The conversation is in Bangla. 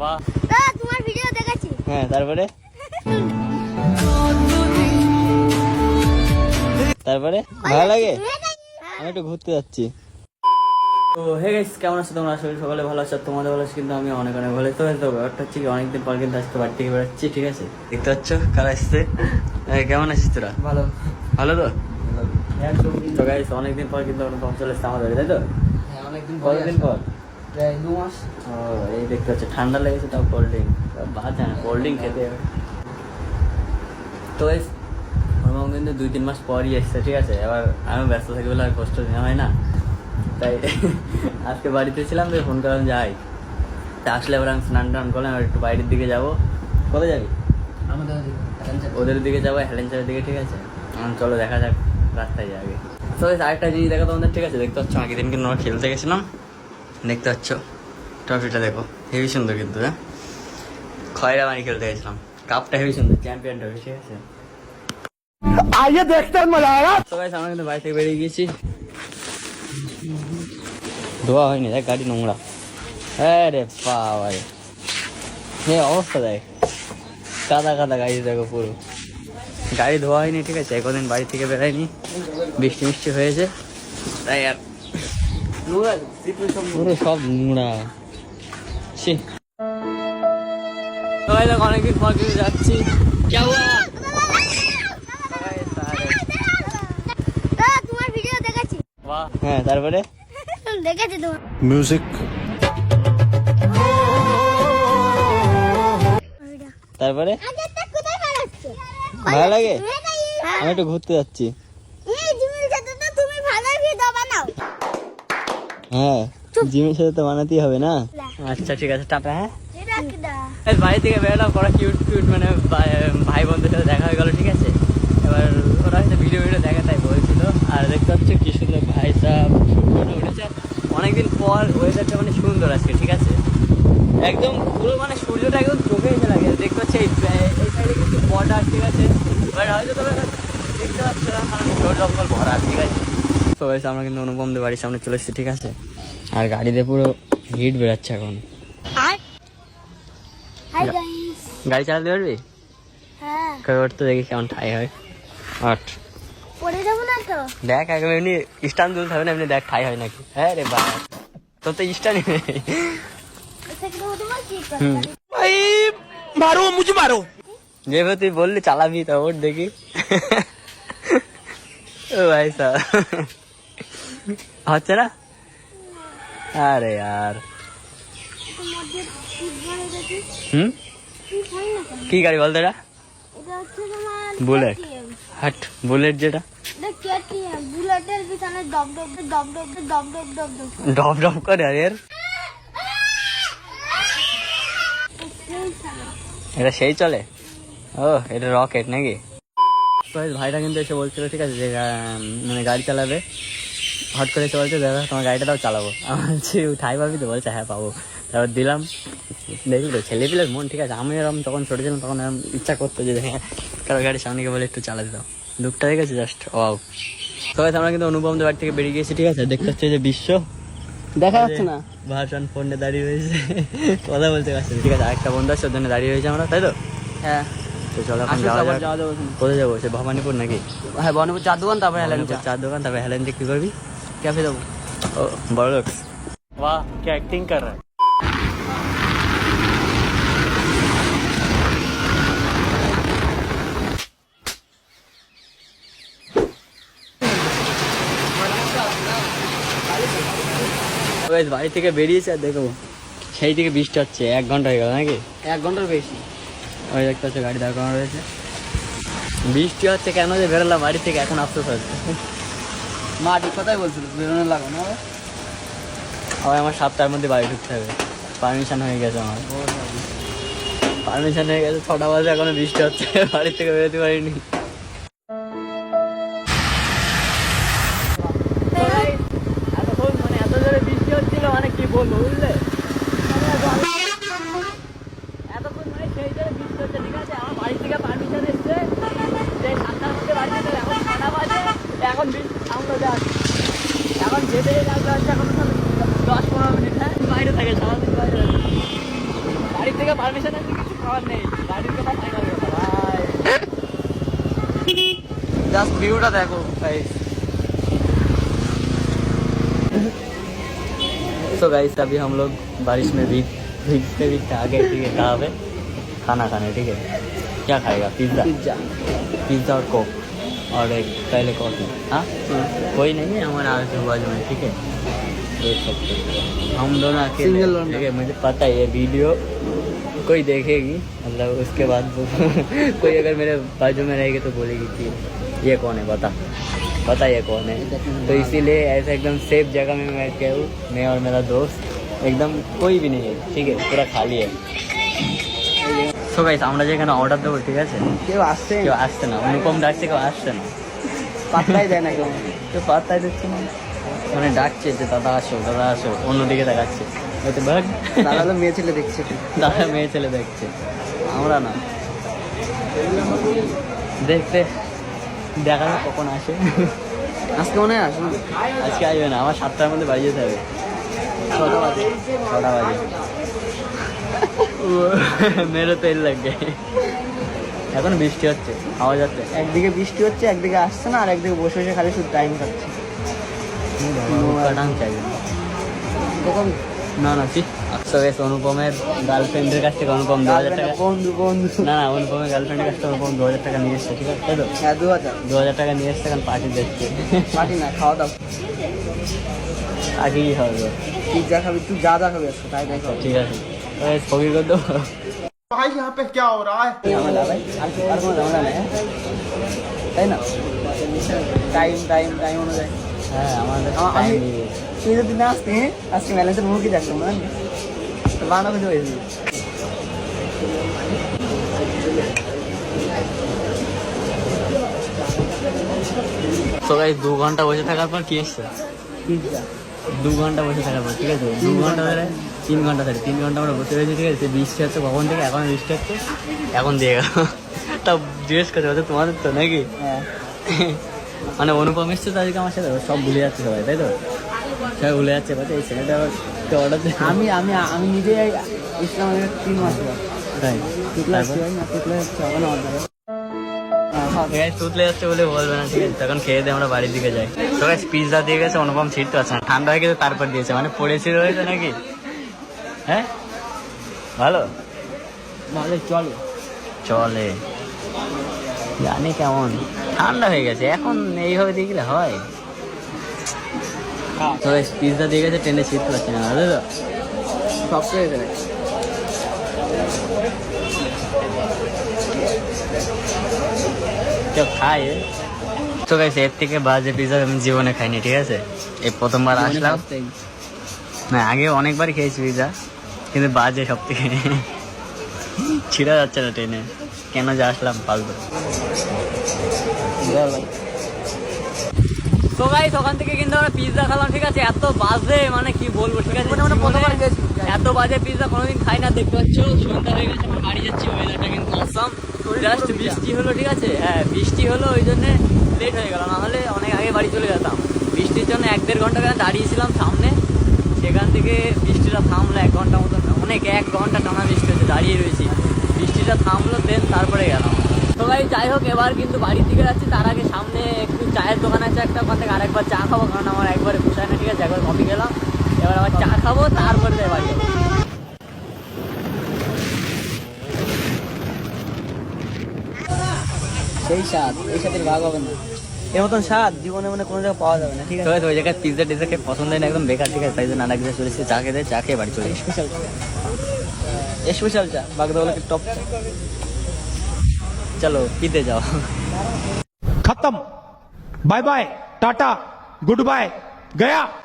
বাহ তোমার ভিডিও দেখাচ্ছি। হ্যাঁ তারপরে তারপরে ভালো লাগে। আমি একটু ঘুরতে যাচ্ছি। তো হে গাইস, কেমন আছো তোমরা? আসলে সকালে ভালো আছো, তোমাদের ভালো আছে, কিন্তু আমি অনেক অনেক ভালো। তো ব্যাপারটা হচ্ছে কি, অনেকদিন পর কিন্তু আজকে বাড়ি থেকে বেরোচ্ছি, ঠিক আছে? দেখতে পাচ্ছ কারা আসছে। কেমন আছিস তোরা? ভালো ভালো তো? তো গাইস, অনেকদিন পর কিন্তু আমরা চলে এসেছি আমাদের বাড়ি, তাই তো? হ্যাঁ, অনেকদিন কতদিন পর? প্রায় 2 মাস। ও এই দেখতে পাচ্ছ, ঠান্ডা লেগেছে, তাও কোল্ড ড্রিঙ্ক। বাদ জানা কোল্ড ড্রিঙ্ক খেতে হবে। তো গাইস, আমার কিন্তু 2-3 মাস পরই এসছে, ঠিক আছে? এবার আমি ব্যস্ত থাকি বলে আর কষ্ট নেওয়া হয় না, তাই আজকে বাড়িতে ছিলাম, তো ফোন করলাম যাই। তা আসলে এবার আমি স্নান টান করলাম, এবার একটু বাইরের দিকে যাবো। কোথায় যাবি? আমাদের ওদের দিকে যাবো, হেলেঞ্চারের দিকে, ঠিক আছে? চলো দেখা যাক, রাস্তায় যাবে। তো আরেকটা জিনিস দেখো তোমাদের, ঠিক আছে? দেখতে পাচ্ছ আগের দিন কিন্তু আমরা খেলতে গেছিলাম, দেখতে পাচ্ছ ট্রফিটা দেখো, হেভি সুন্দর কিন্তু। হ্যাঁ, খয়রা মারি খেলতে গেছিলাম, কাপটা হেভি সুন্দর, চ্যাম্পিয়ন ট্রফি, ঠিক আছে? आइए देखते हैं मजा आएगा। তো গাইস, আমরা কিন্তু বাড়ি থেকে বেরিয়ে গেছি। ধোয়া হয়নি, দেখ গাড়ি নোংরা। হ্যাঁ রে বাবা, হে অবস্থা দেখ, কাদা কাদা গাড়ি দেখো পুরো। গাড়ি ধোয়া হয়নি, ঠিক আছে? একদিন বাড়ি থেকে বেরায়নি, বৃষ্টি মিষ্টি হয়েছে, তাই আর পুরো সব নোংরা। অনেকদিন পর কিন্তু যাচ্ছি। তোমার ভিডিও দেখাচ্ছি। হ্যাঁ তারপরে দেখেছি তোমার म्यूजिक তারপরে কোথায় বেড়াচ্ছো? ভালো লাগে। হ্যাঁ। আমি একটু ঘুরতে যাচ্ছি। এই জিমের সাথে তো তুমি ভালোই ভিডিও বানাও। হ্যাঁ, জিমের সাথে তো বানাতেই হবে না। আচ্ছা ঠিক আছে, টাটা। হ্যাঁ, এটা কি দা? এই বাড়ি থেকে বেরোলাম, করা কিউট কিউট মানে ভাই বোনদের সাথে দেখা হয়ে গেল, ঠিক আছে? এবার ওরা হয়তো ভিডিও দেখা তাই বলছিল। আর দেখতে পাচ্ছ কি সুন্দর ভাই সাহেব ফটো উঠেছে। অনেকদিন পর ওয়েদারটা মানে সুন্দর আজকে, ঠিক আছে? একদম পুরো মানে সূর্যটা একদম চোখে এসে লাগে। দেখতে পাচ্ছি এই সাইডে কিন্তু বর্ডার, ঠিক আছে? এবার হয়তো তবে দেখতে পাচ্ছ না, কারণ ঝোড় জঙ্গল ভরা, ঠিক আছে? তো হয়েছে, আমরা কিন্তু অনুপমদের বাড়ির সামনে চলে এসেছি, ঠিক আছে? আর গাড়িতে পুরো হিট বেরাচ্ছে এখন। Hi guys. গাড়ি চালাতে পারবি? হ্যাঁ, ওর তো দেখি কেমন ঠাই হয়। আট পড়ে যাবো না তো? দেখ, একদম এমনি স্টান তুলতে হবে না, এমনি দেখ ঠাই হয় নাকি। হ্যাঁ রে বাবা, তোর তো স্টানই নেই। এটা কি তোমার কি হুম। भाई मारो मुझे मारो। যেভাবে তুই বললি চালাবি, তা ওর দেখি। ও ভাই সাহেব, হচ্ছে না? আরে यार, তোমার যে কি বলে দেখি হুম, কি হয় না কেন? কি গাড়ি বলতো? এটা এটা হচ্ছে তোমার বুলেট। KTM। হাট, বুলেট যেটা এটা KTM, বুলেটের পিছনে ডব ডব ডব ডব ডব ডব ডব ডব। ডব ডব করে। আর এর এটা সেই চলে? ও, এটা রকেট নাকি? তো ভাইটা কিন্তু এসে বলছিল, ঠিক আছে, যে মানে গাড়ি চালাবে। হট করে এসে বলছে, দাদা তোমার গাড়িটা তাও চালাবো। আমার হচ্ছে ঠাই পাবি তো? বলছে হ্যাঁ পাবো। তারপর দিলাম, দেখি তো ছেলেপিলের মন, ঠিক আছে? আমি এরকম তখন ছোটো ছিলাম, তখন এরকম ইচ্ছা করতো যে হ্যাঁ কারো গাড়ির সামনে গিয়ে বলে একটু চালাতে দাও। লুকটা দেখেছে জাস্ট ওয়াও। তো আমরা কিন্তু অনুপমদের বাড়ি থেকে বেরিয়ে গেছি, ঠিক আছে? দেখতে হচ্ছে যে বিশ্ব দেখা যাচ্ছে না। ভাষণ ফোনে দাঁড়িয়ে রয়েছে, কথা বলতে পারছে, ঠিক আছে? আরেকটা বন্ধু আছে, ওর জন্য দাঁড়িয়ে রয়েছে আমরা, তাই তো? হ্যাঁ, তো চলো এখন আসলে যাওয়া আবার যাক। যাওয়া যাবে ওখানে। কোথায় যাবো? সে ভবানীপুর নাকি? হ্যাঁ, বনপুর চার দোকান, তারপরে হেলেন ভবানীপুর চার দোকান, তারপরে হেলেন দিয়ে কি করবি? ক্যাফে যাবো। ও বড় লোক। वाह क्या एक्टिंग कर रहा है। বাড়ি থেকে বেরিয়েছে, আর দেখো সেই থেকে বৃষ্টি হচ্ছে। 1 ঘন্টা হয়ে গেল নাকি? 1 ঘন্টার বেশি। ওই দেখতে হচ্ছে গাড়ি দাঁড় করানো রয়েছে, বৃষ্টি হচ্ছে। কেন যে বেরোলাম বাড়ি থেকে, এখন আফসোস হচ্ছে। মা ঠিক কথাই বলছিল, বেরোনো লাগো না। আবার আমার 7টার মধ্যে বাড়ি ঢুকতে হবে। পারমিশন হয়ে গেছে আমার, পারমিশন হয়ে গেছে। 6টা বাজে, এখনো বৃষ্টি হচ্ছে, বাড়ি থেকে বেরোতে পারিনি। এতক্ষণ মানে এত জোরে বৃষ্টি হচ্ছিল, মানে কি বলবো, বুঝলে? এতক্ষণ মানে সেই জোরে বৃষ্টি হচ্ছে, ঠিক আছে? আমার বাড়ি থেকে পারমিশন এসছে যে 7টার মধ্যে বাড়ি যেতে হবে। এখন 6টা বাজে, এখন বৃষ্টি থামলো। যাক, এখন যেতে যেতে লাগবে হচ্ছে এখন 10-15 মিনিট। হ্যাঁ, বাইরে থাকে, সারাদিন বাইরে থাকে। বাড়ি পারমিশন আছে কিছু খাওয়ার নেই, গাড়ির কথা ফাইনাল কথা ভাই। জাস্ট ভিউটা দেখো গাইস। तो गाइस अभी हम लोग बारिश में भीगते भीगते आ गए, ठीक है। कहाँ पे? खाना खाने, ठीक है। क्या खाएगा? पिज्ज़ा। पिज्जा पिज्ज़ा और कोक और एक पहले कॉफी। हाँ, कोई नहीं है हमारे आगे बाजू में, ठीक है। देख सकते हो हम दोनों अकेले, Single लोग। ठीक है। मुझे पता है ये वीडियो कोई देखेगी, मतलब उसके बाद कोई अगर मेरे बाजू में रहेगी तो बोलेगी कि ये कौन है, पता ये कौन है। तो इसीलिए ऐसे एकदम सेफ जगह में मैं बैठ गया हूँ, मैं और मेरा दोस्त। एकदम कोई भी नहीं है, ठीक है, पूरा खाली है। সো গাইস আমরা যেখানে অর্ডার দেবো, ঠিক আছে, কেউ আসছে কেউ আসছে না। অনুপম ডাকছে, কেউ আসছে না। পাত্তাই দেয় না কেউ। কেউ পাত্তাই দিচ্ছে না, মানে ডাকছে যে দাদা আসো, দাদা আসো, অন্যদিকে দেখাচ্ছে। হয়তো ভাগ দাদা তো মেয়ে ছেলে দেখছে। দাদা মেয়ে ছেলে দেখছে, আমরা না। দেখতে দেখা যাক কখন আসে। আজকে মনে হয় আসুন। আজকে আসবে না, আমার 7টার মধ্যে বাড়ি যেতে হবে। 6টা বাজে। মেরে তেল লাগবে। এখন বৃষ্টি হচ্ছে, আওয়াজ যাচ্ছে। একদিকে বৃষ্টি হচ্ছে, একদিকে আসছে না, আর একদিকে বসে বসে খালি শুধু টাইম কাটছে। কাটান চাইবে তখন না না ঠিক। তো গেছে অনুপমের গার্লফ্রেন্ডের কাছ থেকে অনুপম 2000 টাকা, বন্ধু না না অনুপমের গার্লফ্রেন্ডের কাছ থেকে অনুপম 2000 টাকা নিয়ে এসছে, ঠিক আছে। তাই তো হ্যাঁ 2000 2000 টাকা নিয়ে এসছে, এখন পার্টি দেখছে। পার্টি না, খাওয়া দাওয়া। আগেই হবে। পিজ্জা খাবি তুই, যা যা খাবি আজকে তাই তাই খাবি। ঠিক আছে, ছবি করে দেবো। भाई यहाँ पे क्या हो रहा है? ঝামেলা ভাই, আর কোনো ঝামেলা নেই, হ্যাঁ? তাই না? টাইম অনুযায়ী। হ্যাঁ আমাদের আমি- time দিয়ে দিয়েছে। তুই যদি না আসতি, আজকে ব্যালেন্সের মুখে যাচ্ছিলাম না, বানা খুঁজে হয়েছি। তো গাইস 2 ঘন্টা বসে থাকার পর কি এসছে? পিজ্জা 2 ঘন্টা বসে থাকার পর, ঠিক আছে। 2 ঘন্টা ধরে 3 ঘন্টা ধরে 3 ঘন্টা আমরা বসে রয়েছি, ঠিক আছে। বৃষ্টি হচ্ছে কখন থেকে, এখন বৃষ্টি হচ্ছে, এখন দিয়ে গেল। তা জিজ্ঞেস করতে হচ্ছে তোমাদের তো নাকি? হ্যাঁ। মানে অনুপম এসছে তো আজকে আমার সাথে, সব ভুলে যাচ্ছে সবাই, তাই তো? সবাই ভুলে যাচ্ছে, বলছে এই ছেলেটা আবার অর্ডার দিয়ে। আমি আমি আমি নিজেই ইসলাম 3 মাস হলো। তাই তুতলা আসছি ভাই, না তুতলা হচ্ছে হবে না অর্ডার। তুতলে যাচ্ছে বলে বলবে না, ঠিক আছে। তখন খেয়ে দিয়ে আমরা বাড়ির দিকে যাই। তো গাইস পিৎজা দিয়ে গেছে, অনুপম ছিট তো আছে না, ঠান্ডা হয়ে গেছে তারপর দিয়েছে, মানে পড়েছিল হয়েছে নাকি? হ্যাঁ ভালো ভালো চলে। চলে, জানি কেমন ঠান্ডা হয়ে গেছে এখন, এইভাবে দিয়ে গেলে হয়। তো গাইস পিৎজা দিয়ে গেছে, ট্রেনে ছিট পাচ্ছে না, বুঝলে তো? সব পেয়ে গেলে কেউ খায়। তো গাইস এর থেকে বাজে পিৎজা আমি জীবনে খাইনি, ঠিক আছে। এই প্রথমবার আসলাম, না আগে অনেকবার খেয়েছি পিৎজা, কিন্তু বাজে সব থেকে। ছিঁড়া যাচ্ছে না ট্রেনে, কেন যে আসলাম ফালতু। তো গাইস ওখান থেকে কিন্তু আমরা পিৎজা খেলাম, ঠিক আছে। এত বাজে, মানে কি বলবো, ঠিক আছে। এত বাজে পিৎজা কোনোদিন খাই না। দেখতে পাচ্ছ সন্ধ্যা হয়ে গেছে, আমরা বাড়ি যাচ্ছি। ওয়েদারটা কিন্তু অসাম, জাস্ট বৃষ্টি হলো, ঠিক আছে। হ্যাঁ বৃষ্টি হলো, ওই জন্যে লেট হয়ে গেল, নাহলে অনেক আগে বাড়ি চলে যেতাম। বৃষ্টির জন্য 1-1.5 ঘন্টা দাঁড়িয়েছিলাম সামনে, সেখান থেকে বৃষ্টিটা থামলো 1 ঘন্টা মতন, অনেক 1 ঘন্টা টানা বৃষ্টি হচ্ছে, দাঁড়িয়ে রয়েছি। বৃষ্টিটা থামলো, দেন তারপরে গেলাম। তো ভাই যাই হোক, এবার কিন্তু বাড়ির দিকে যাচ্ছি। তার আগে সামনে একটু চায়ের দোকান আছে একটা, ওখান থেকে আরেকবার চা খাবো, কারণ আমার একবারে পোষায় না, ঠিক আছে। একবার কফি খেলাম, এবার আবার চা খাবো, তারপরে যাই বাড়ি যাবো। সেই স্বাদ, এই স্বাদের ভাগ হবে না। এর মতন স্বাদ জীবনে মানে কোনো জায়গায় পাওয়া যাবে না, ঠিক আছে। তো ওই জায়গায় পিৎজা টিজা খেয়ে পছন্দ হয় না, একদম বেকার, ঠিক আছে। তাই জন্য আরেক জায়গায় চলে এসেছি, চা খেতে, চা খেয়ে বাড়ি চলে এসেছি। স্পেশাল চা, বাগদাওয়ালাকে টপ চা। চলো পিতে যাও। खत्म, bye bye, tata, goodbye, गया।